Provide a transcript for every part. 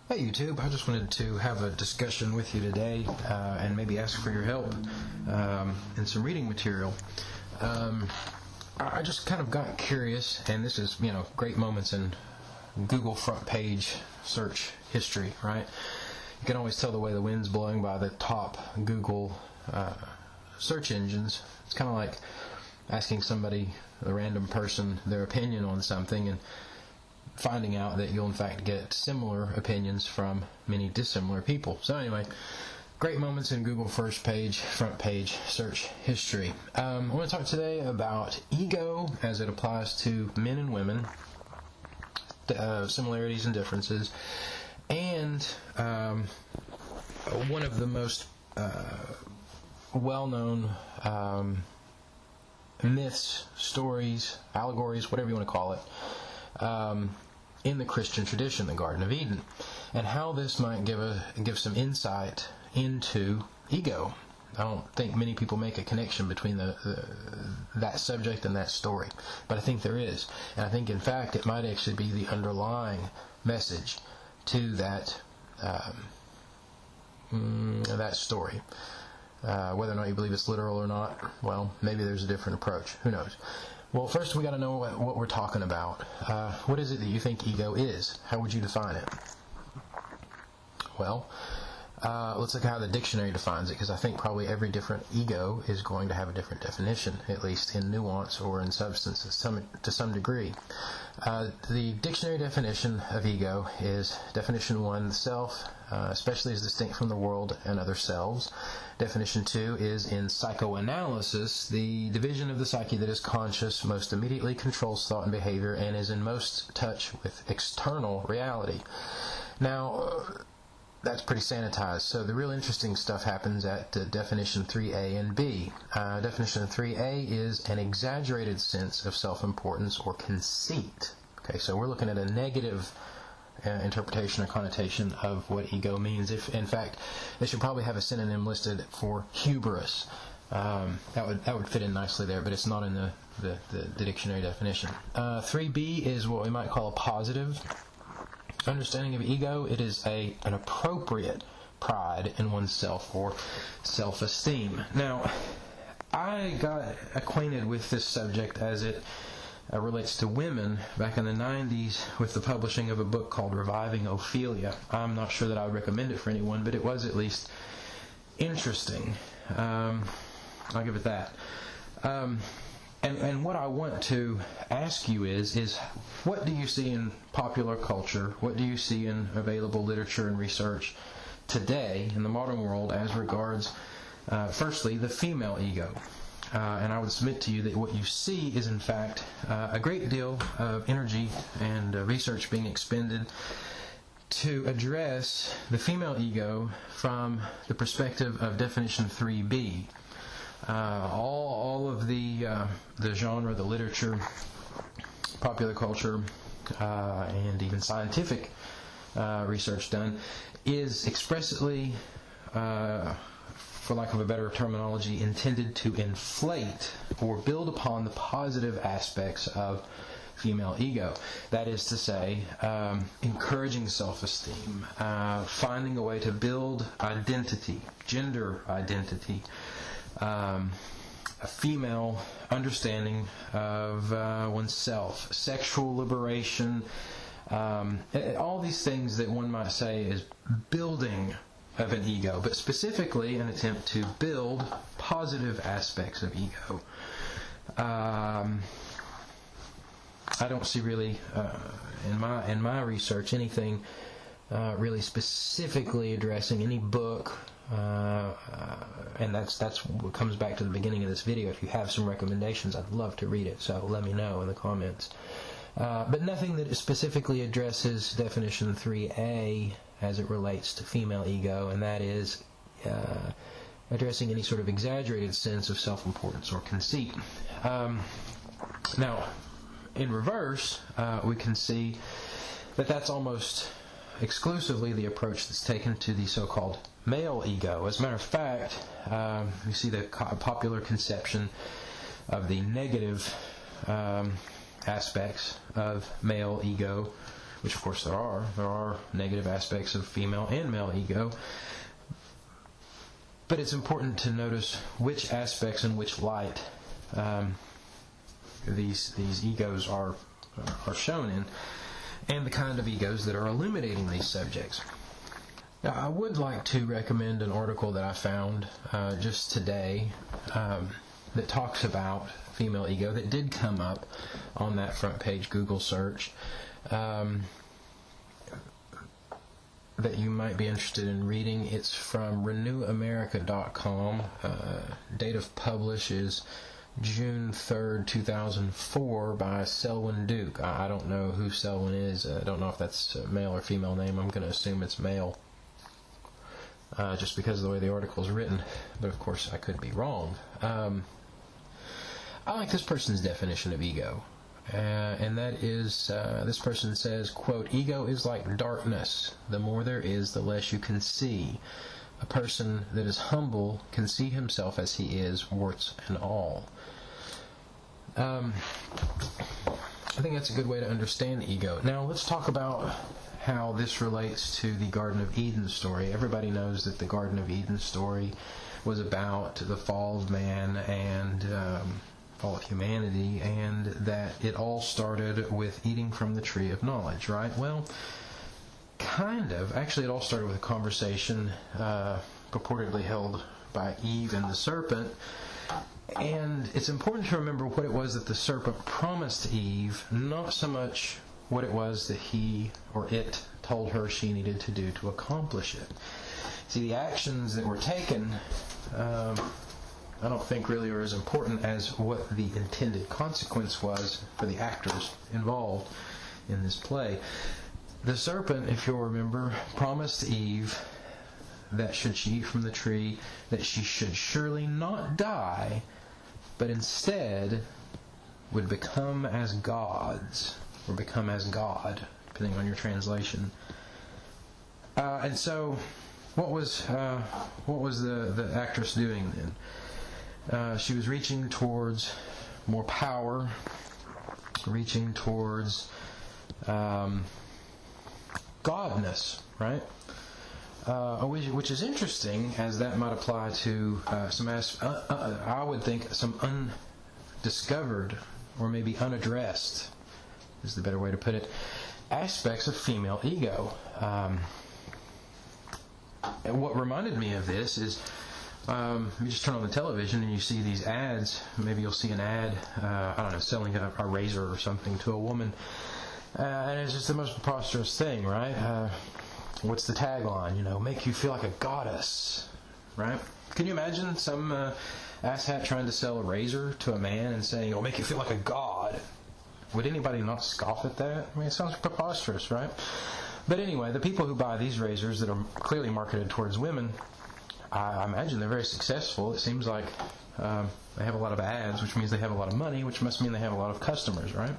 Hey YouTube, I just wanted to have a discussion with you today and maybe ask for your help in some reading material. I just kind of got curious, and this is, great moments in Google front page search history, right? You can always tell the way the wind's blowing by the top Google search engines. It's kind of like asking somebody, a random person, their opinion on something, and finding out that you'll in fact get similar opinions from many dissimilar people. So anyway, great moments in Google front page search history. I want to talk today about ego as it applies to men and women, similarities and differences, and one of the most well-known myths, stories, allegories, whatever you want to call it, in the Christian tradition, the Garden of Eden, and how this might give some insight into ego. I don't think many people make a connection between that subject and that story, but I think there is, and I think in fact it might actually be the underlying message to that that story. Whether or not you believe it's literal or not, well, maybe there's a different approach. Who knows? Well, first we got to know what we're talking about. What is it that you think ego is? How would you define it? Well, let's look at how the dictionary defines it, because I think probably every different ego is going to have a different definition, at least in nuance or in substance to some degree. The dictionary definition of ego is definition 1, the self, especially as distinct from the world and other selves. Definition 2 is in psychoanalysis, the division of the psyche that is conscious, most immediately controls thought and behavior, and is in most touch with external reality. Now, that's pretty sanitized. So the real interesting stuff happens at definition 3A and B. Definition 3A is an exaggerated sense of self-importance or conceit. Okay, so we're looking at a negative interpretation or connotation of what ego means. If, in fact, they should probably have a synonym listed for hubris. That would fit in nicely there, but it's not in the dictionary definition. 3B is what we might call a positive understanding of ego. It is an appropriate pride in oneself or self-esteem. Now, I got acquainted with this subject as it relates to women back in the 90s with the publishing of a book called Reviving Ophelia. I'm not sure that I would recommend it for anyone, but it was at least interesting. I'll give it that. And what I want to ask you is what do you see in popular culture? What do you see in available literature and research today in the modern world as regards, firstly, the female ego? And I would submit to you that what you see is, in fact, a great deal of energy and research being expended to address the female ego from the perspective of definition 3B. All of the genre, the literature, popular culture, and even scientific research done is expressly, for lack of a better terminology, intended to inflate or build upon the positive aspects of female ego. That is to say, encouraging self-esteem, finding a way to build identity, gender identity, a female understanding of oneself, sexual liberation, all these things that one might say is building of an ego, but specifically an attempt to build positive aspects of ego. I don't see really in my research anything really specifically addressing any book. And that's what comes back to the beginning of this video. If you have some recommendations, I'd love to read it, so let me know in the comments. But nothing that specifically addresses definition 3A as it relates to female ego, and that is addressing any sort of exaggerated sense of self-importance or conceit. Now, in reverse, we can see that that's almost exclusively the approach that's taken to the so-called male ego. As a matter of fact, we see the popular conception of the negative aspects of male ego which of course there are negative aspects of female and male ego. But it's important to notice which aspects and which light these egos are shown in, and the kind of egos that are illuminating these subjects. Now, I would like to recommend an article that I found just today that talks about female ego, that did come up on that front page Google search, that you might be interested in reading. It's from renewamerica.com. Date of publish is June 3rd, 2004, by Selwyn Duke. I don't know who Selwyn is. I don't know if that's a male or female name. I'm going to assume it's male, just because of the way the article is written. But of course, I could be wrong. I like this person's definition of ego. And that is, this person says, quote, "Ego is like darkness. The more there is, the less you can see. A person that is humble can see himself as he is, warts and all." I think that's a good way to understand ego. Now, let's talk about how this relates to the Garden of Eden story. Everybody knows that the Garden of Eden story was about the fall of man and fall of humanity, and that it all started with eating from the tree of knowledge, right? Well, kind of. Actually, it all started with a conversation purportedly held by Eve and the serpent. And it's important to remember what it was that the serpent promised Eve, not so much what it was that he or it told her she needed to do to accomplish it. See, the actions that were taken, I don't think really are as important as what the intended consequence was for the actors involved in this play. The serpent, if you'll remember, promised Eve that should she eat from the tree, that she should surely not die, but instead would become as gods, or become as God, depending on your translation. And so, what was the actress doing then? She was reaching towards more power, reaching towards godness, right? Which is interesting, as that might apply to I would think some undiscovered, or maybe unaddressed, is the better way to put it, aspects of female ego. And what reminded me of this is, you just turn on the television and you see these ads. Maybe you'll see an ad, selling a razor or something to a woman. And it's just the most preposterous thing, right? What's the tagline? Make you feel like a goddess, right? Can you imagine some asshat trying to sell a razor to a man and saying, "It'll make you feel like a god"? Would anybody not scoff at that? I mean, it sounds preposterous, right? But anyway, the people who buy these razors that are clearly marketed towards women, I imagine they're very successful. It seems like they have a lot of ads, which means they have a lot of money, which must mean they have a lot of customers, right?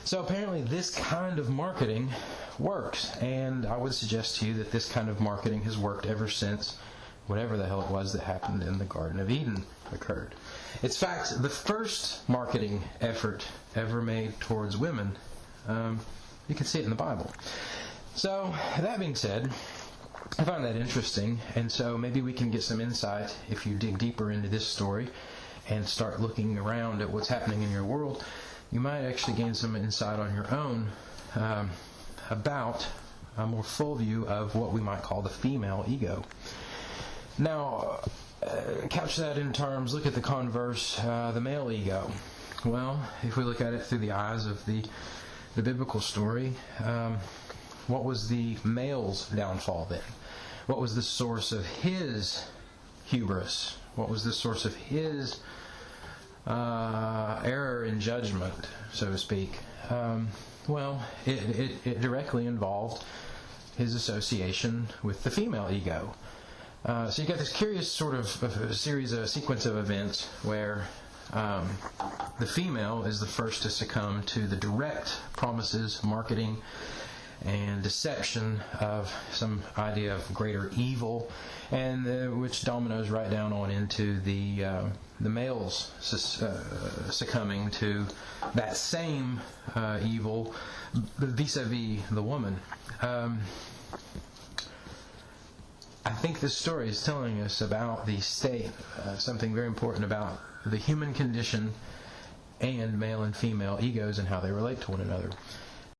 So apparently this kind of marketing works, and I would suggest to you that this kind of marketing has worked ever since whatever the hell it was that happened in the Garden of Eden occurred. It's fact, the first marketing effort ever made towards women, you can see it in the Bible. So, that being said, I find that interesting, and so maybe we can get some insight if you dig deeper into this story and start looking around at what's happening in your world. You might actually gain some insight on your own about a more full view of what we might call the female ego. Now, couch that in terms, look at the converse, the male ego. Well, if we look at it through the eyes of the biblical story, what was the male's downfall then? What was the source of his hubris? What was the source of his error in judgment, so to speak? Well, it directly involved his association with the female ego. So you got this curious sort of sequence of events where the female is the first to succumb to the direct promises, marketing, and deception of some idea of greater evil, and which dominoes right down on into the males succumbing to that same evil vis-a-vis the woman. I think this story is telling us about the state, something very important about the human condition and male and female egos and how they relate to one another.